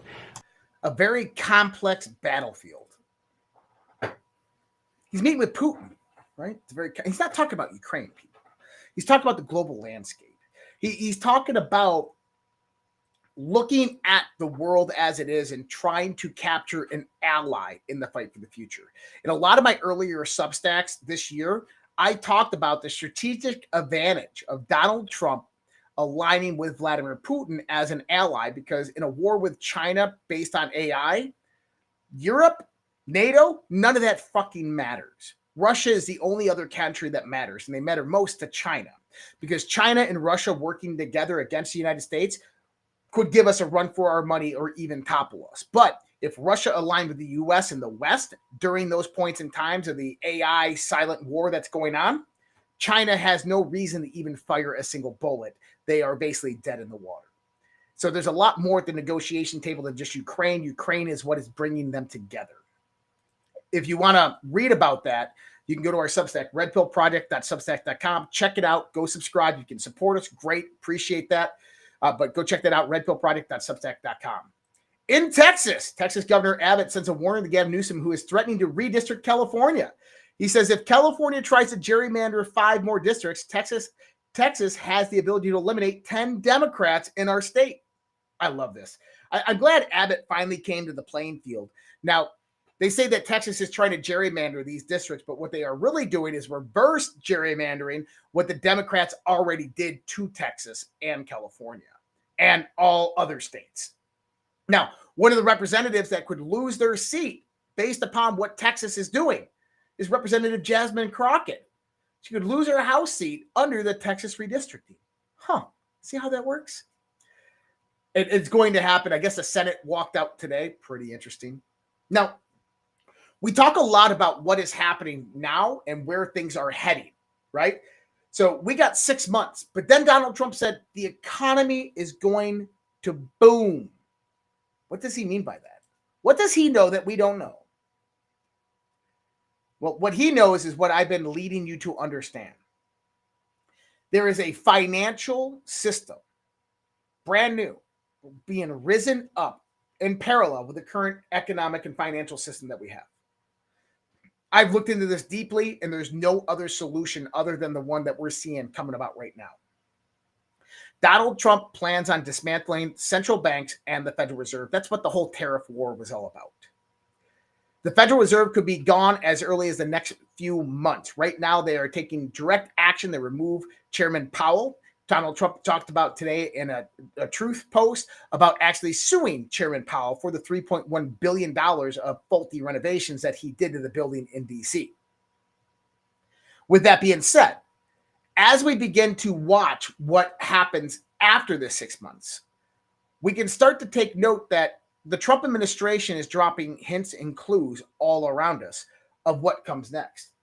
A very complex battlefield. He's meeting with Putin, right? He's not talking about Ukraine, people. He's talking about the global landscape. He's talking about looking at the world as it is and trying to capture an ally in the fight for the future. In a lot of my earlier Substacks this year, I talked about the strategic advantage of Donald Trump aligning with Vladimir Putin as an ally, because in a war with China based on AI, Europe, NATO, none of that fucking matters. Russia is the only other country that matters, and they matter most to China, because China and Russia working together against the United States could give us a run for our money or even topple us. But if Russia aligned with the U.S. and the West during those points in times of the AI silent war that's going on, China has no reason to even fire a single bullet. They are basically dead in the water. So there's a lot more at the negotiation table than just Ukraine. Ukraine is what is bringing them together. If you want to read about that, you can go to our Substack, redpillproject.substack.com. Check it out. Go subscribe. You can support us. Great. Appreciate that. But go check that out, redpillproject.substack.com. In Texas, Texas Governor Abbott sends a warning to Gavin Newsom, who is threatening to redistrict California. He says if California tries to gerrymander 5 more districts, Texas has the ability to eliminate 10 Democrats in our state. I love this. I'm glad Abbott finally came to the playing field. Now, they say that Texas is trying to gerrymander these districts, but what they are really doing is reverse gerrymandering what the Democrats already did to Texas and California and all other states. Now, one of the representatives that could lose their seat based upon what Texas is doing is Representative Jasmine Crockett. She could lose her House seat under the Texas redistricting. See how that works? It's going to happen. I guess the Senate walked out today. Pretty interesting. Now, we talk a lot about what is happening now and where things are heading, right? So we got 6 months, but then Donald Trump said the economy is going to boom. What does he mean by that? What does he know that we don't know? Well, what he knows is what I've been leading you to understand. There is a financial system, brand new, being risen up in parallel with the current economic and financial system that we have. I've looked into this deeply, and there's no other solution other than the one that we're seeing coming about right now. Donald Trump plans on dismantling central banks and the Federal Reserve. That's what the whole tariff war was all about. The Federal Reserve could be gone as early as the next few months. Right now, they are taking direct action to remove Chairman Powell. Donald Trump talked about today in a Truth post about actually suing Chairman Powell for the $3.1 billion of faulty renovations that he did to the building in D.C. With that being said, as we begin to watch what happens after the 6 months, we can start to take note that the Trump administration is dropping hints and clues all around us of what comes next.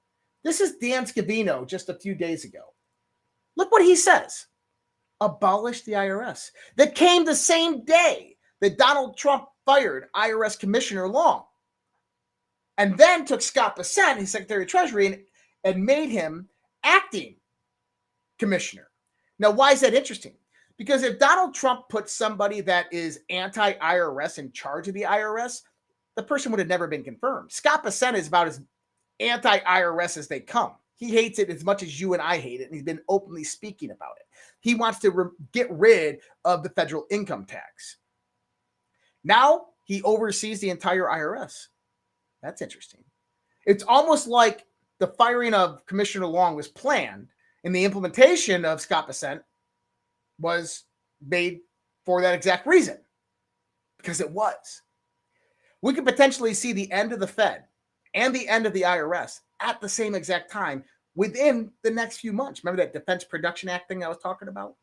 This is Dan Scavino just a few days ago. Look what he says. Abolish the IRS. That came the same day that Donald Trump fired IRS Commissioner Wong. And then took Scott Bessent, his Secretary of Treasury, and made him acting commissioner. Now, why is that interesting? Because if Donald Trump put somebody that is anti-IRS in charge of the IRS, the person would have never been confirmed. Scott Bessent is about as anti-IRS as they come. He hates it as much as you and I hate it, and he's been openly speaking about it. He wants to get rid of the federal income tax. Now he oversees the entire IRS. That's interesting. It's almost like the firing of Commissioner Wong was planned, and the implementation of Scott Bessent was made for that exact reason, because it was. We could potentially see the end of the Fed and the end of the IRS at the same exact time within the next few months. Remember that Defense Production Act thing I was talking about?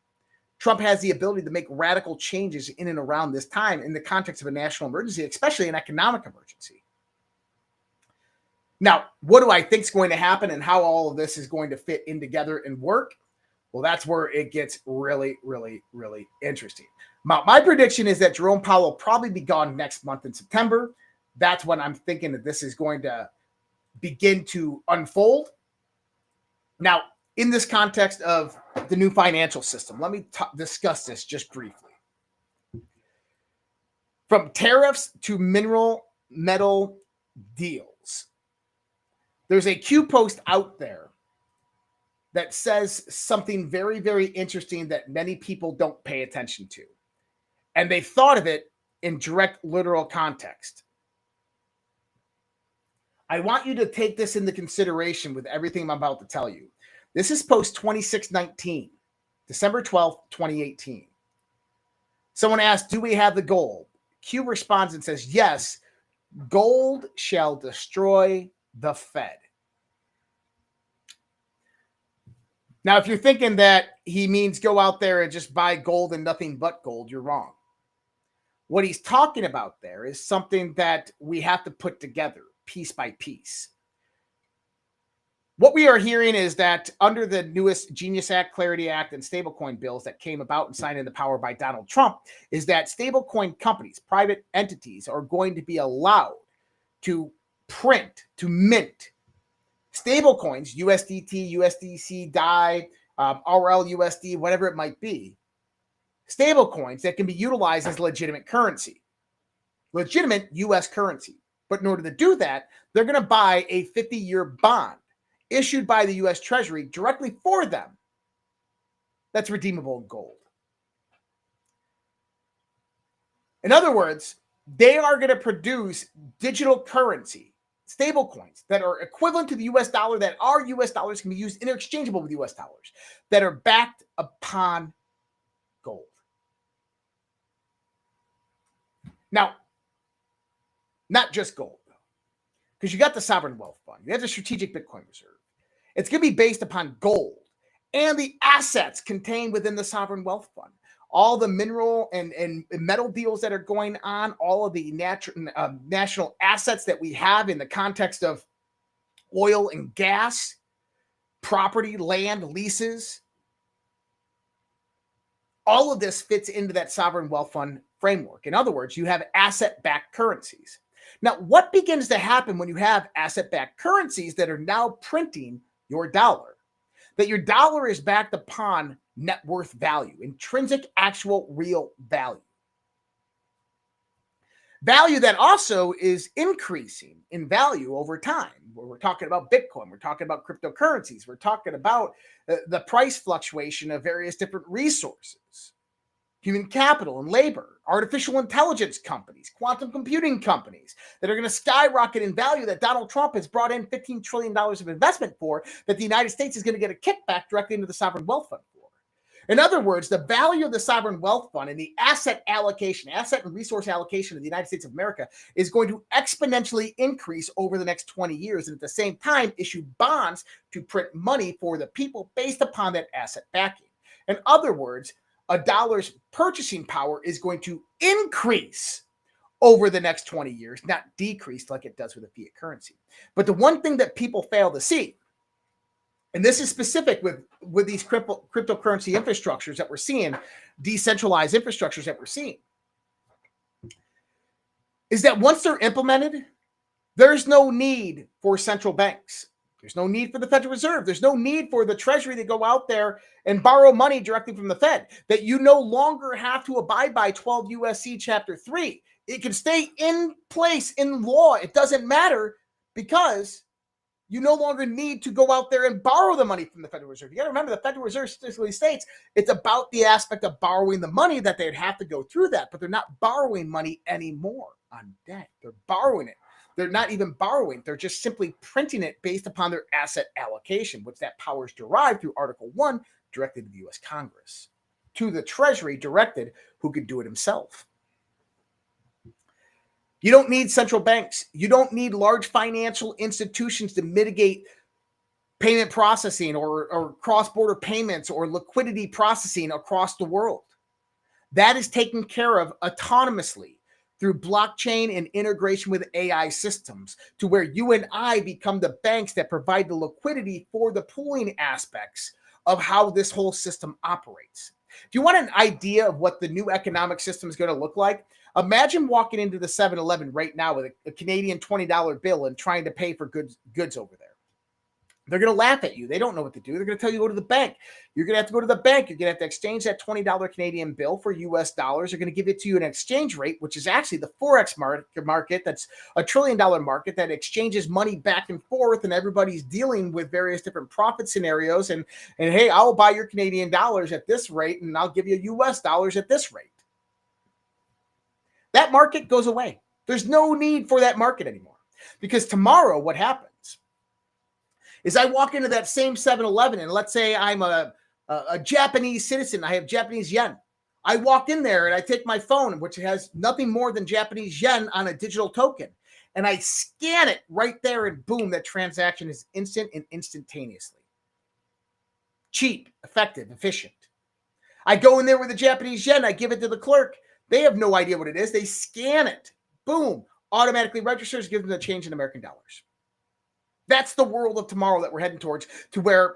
Trump has the ability to make radical changes in and around this time in the context of a national emergency, especially an economic emergency. Now, what do I think is going to happen and how all of this is going to fit in together and work? Well, that's where it gets really, really, really interesting. My prediction is that Jerome Powell will probably be gone next month in September. That's when I'm thinking that this is going to begin to unfold. Now, in this context of the new financial system, let me discuss this just briefly. From tariffs to mineral metal deals, there's a Q post out there that says something very, very interesting that many people don't pay attention to. And they thought of it in direct literal context. I want you to take this into consideration with everything I'm about to tell you. This is post 2619, December 12th, 2018. Someone asked, do we have the gold? Q responds and says, yes, gold shall destroy the Fed. Now, if you're thinking that he means go out there and just buy gold and nothing but gold, you're wrong. What he's talking about there is something that we have to put together piece by piece. What we are hearing is that under the newest Genius Act, Clarity Act, and stablecoin bills that came about and signed into power by Donald Trump, is that stablecoin companies, private entities, are going to be allowed to print, to mint stablecoins, USDT, USDC, DAI, RLUSD, whatever it might be, stablecoins that can be utilized as legitimate currency, legitimate U.S. currency. But in order to do that, they're going to buy a 50-year bond issued by the U.S. Treasury directly for them that's redeemable in gold. In other words, they are going to produce digital currency, stable coins that are equivalent to the U.S. dollar, that are U.S. dollars, can be used interchangeable with U.S. dollars, that are backed upon gold. Now, not just gold, though, because you got the Sovereign Wealth Fund. You have the Strategic Bitcoin Reserve. It's going to be based upon gold and the assets contained within the Sovereign Wealth Fund. All the mineral and metal deals that are going on, all of the national assets that we have in the context of oil and gas, property, land, leases. All of this fits into that Sovereign Wealth Fund framework. In other words, you have asset-backed currencies. Now, what begins to happen when you have asset-backed currencies that are now printing your dollar? That your dollar is backed upon net worth value, intrinsic, actual, real value. Value that also is increasing in value over time. We're talking about Bitcoin. We're talking about cryptocurrencies. We're talking about the price fluctuation of various different resources. human capital and labor, artificial intelligence companies, quantum computing companies that are going to skyrocket in value that Donald Trump has brought in $15 trillion of investment for, that the United States is going to get a kickback directly into the sovereign wealth fund for. In other words, the value of the sovereign wealth fund and the asset and resource allocation of the United States of America is going to exponentially increase over the next 20 years, and at the same time issue bonds to print money for the people based upon that asset backing. In other words, a dollar's purchasing power is going to increase over the next 20 years, not decrease like it does with a fiat currency. But the one thing that people fail to see, and this is specific with these cryptocurrency infrastructures that we're seeing, decentralized infrastructures that we're seeing, is that once they're implemented, there's no need for central banks. There's no need for the Federal Reserve. There's no need for the Treasury to go out there and borrow money directly from the Fed. That you no longer have to abide by 12 USC Chapter 3. It can stay in place in law. It doesn't matter because you no longer need to go out there and borrow the money from the Federal Reserve. You got to remember the Federal Reserve specifically states it's about the aspect of borrowing the money that they'd have to go through that, but they're not borrowing money anymore on debt. They're borrowing it. They're not even borrowing. They're just simply printing it based upon their asset allocation, which that power is derived through Article 1 directed to the U.S. Congress, to the Treasury directed who could do it himself. You don't need central banks. You don't need large financial institutions to mitigate payment processing or cross-border payments or liquidity processing across the world. That is taken care of autonomously through blockchain and integration with AI systems, to where you and I become the banks that provide the liquidity for the pooling aspects of how this whole system operates. If you want an idea of what the new economic system is going to look like, imagine walking into the 7-Eleven right now with a Canadian $20 bill and trying to pay for goods over there. They're going to laugh at you. They don't know what to do. They're going to tell you to go to the bank. You're going to have to go to the bank. You're going to have to exchange that $20 Canadian bill for US dollars. They're going to give it to you an exchange rate, which is actually the Forex market. That's $1 trillion market that exchanges money back and forth, and everybody's dealing with various different profit scenarios. And hey, I'll buy your Canadian dollars at this rate, and I'll give you US dollars at this rate. That market goes away. There's no need for that market anymore, because tomorrow what happens is I walk into that same 7-Eleven, and let's say I'm a Japanese citizen. I have Japanese yen. I walk in there and I take my phone, which has nothing more than Japanese yen on a digital token, and I scan it right there, and boom, that transaction is instant and instantaneously. Cheap, effective, efficient. I go in there with the Japanese yen. I give it to the clerk. They have no idea what it is. They scan it. Boom. Automatically registers, gives them the change in American dollars. That's the world of tomorrow that we're heading towards, to where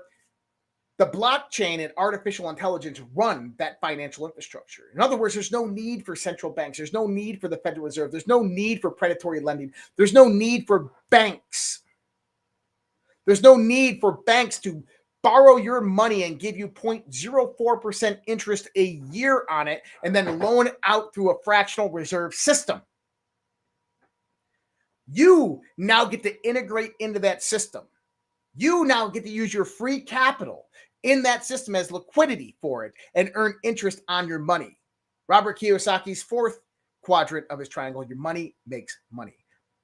the blockchain and artificial intelligence run that financial infrastructure. In other words, there's no need for central banks. There's no need for the Federal Reserve. There's no need for predatory lending. There's no need for banks. There's no need for banks to borrow your money and give you 0.04% interest a year on it and then loan it out through a fractional reserve system. You now get to integrate into that system. You now get to use your free capital in that system as liquidity for it and earn interest on your money. Robert Kiyosaki's fourth quadrant of his triangle, your money makes money.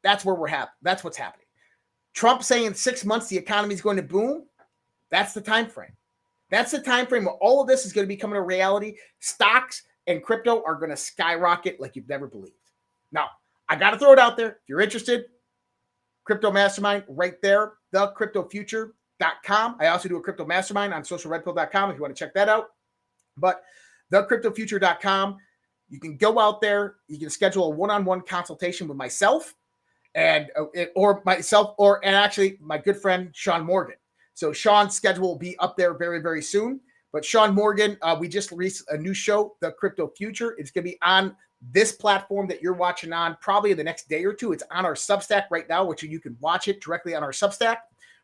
That's where we're happy. That's what's happening. Trump saying in 6 months the economy is going to boom. That's the time frame. That's the time frame where all of this is going to be coming to reality. Stocks and crypto are going to skyrocket like you've never believed. Now, I got to throw it out there. If you're interested, Crypto Mastermind right there, thecryptofuture.com. I also do a crypto mastermind on socialredpill.com if you want to check that out. But thecryptofuture.com, you can go out there. You can schedule a one-on-one consultation with myself and actually my good friend, Sean Morgan. So Sean's schedule will be up there very, very soon. But Sean Morgan, we just released a new show, The Crypto Future. It's going to be on this platform that you're watching on probably in the next day or two. It's on our Substack right now, which you can watch it directly on our Substack,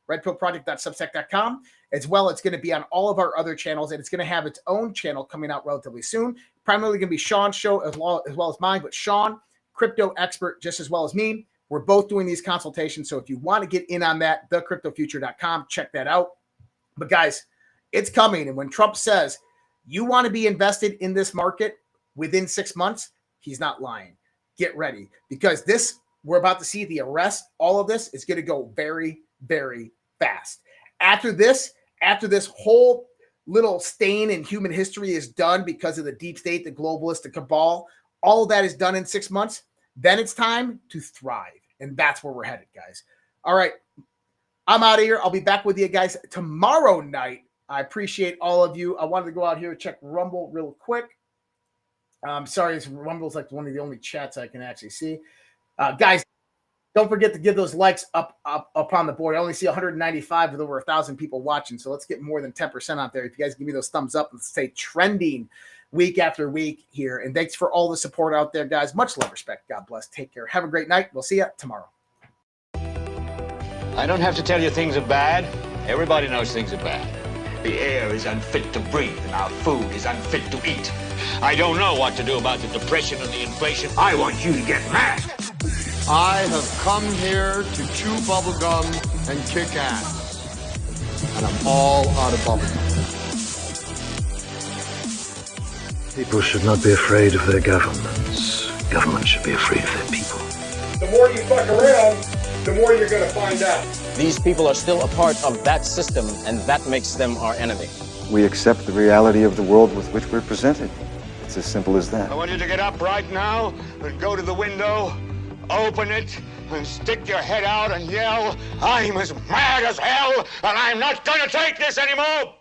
redpillproject.substack.com. As well, it's going to be on all of our other channels, and it's going to have its own channel coming out relatively soon. Primarily going to be Sean's show as well as mine, but Sean, crypto expert just as well as me. We're both doing these consultations, so if you want to get in on that, thecryptofuture.com, check that out. But guys, it's coming, and when Trump says you want to be invested in this market, within 6 months, he's not lying. Get ready, because this, we're about to see the arrest. All of this is going to go very, very fast. After this whole little stain in human history is done because of the deep state, the globalists, the cabal, all of that is done in 6 months. Then it's time to thrive. And that's where we're headed, guys. All right. I'm out of here. I'll be back with you guys tomorrow night. I appreciate all of you. I wanted to go out here and check Rumble real quick. I'm sorry, Rumble's like one of the only chats I can actually see. Guys, don't forget to give those likes up on the board. I only see 195 with over 1,000 people watching, so let's get more than 10% out there. If you guys give me those thumbs up and stay trending week after week here. And thanks for all the support out there, guys. Much love, respect. God bless. Take care. Have a great night. We'll see you tomorrow. I don't have to tell you things are bad. Everybody knows things are bad. The air is unfit to breathe, and our food is unfit to eat. I don't know what to do about the depression and the inflation. I want you to get mad. I have come here to chew bubblegum and kick ass. And I'm all out of bubblegum. People should not be afraid of their governments. Governments should be afraid of their people. The more you fuck around, the more you're going to find out. These people are still a part of that system, and that makes them our enemy. We accept the reality of the world with which we're presented. It's as simple as that. I want you to get up right now and go to the window, open it, and stick your head out and yell, I'm as mad as hell, and I'm not going to take this anymore!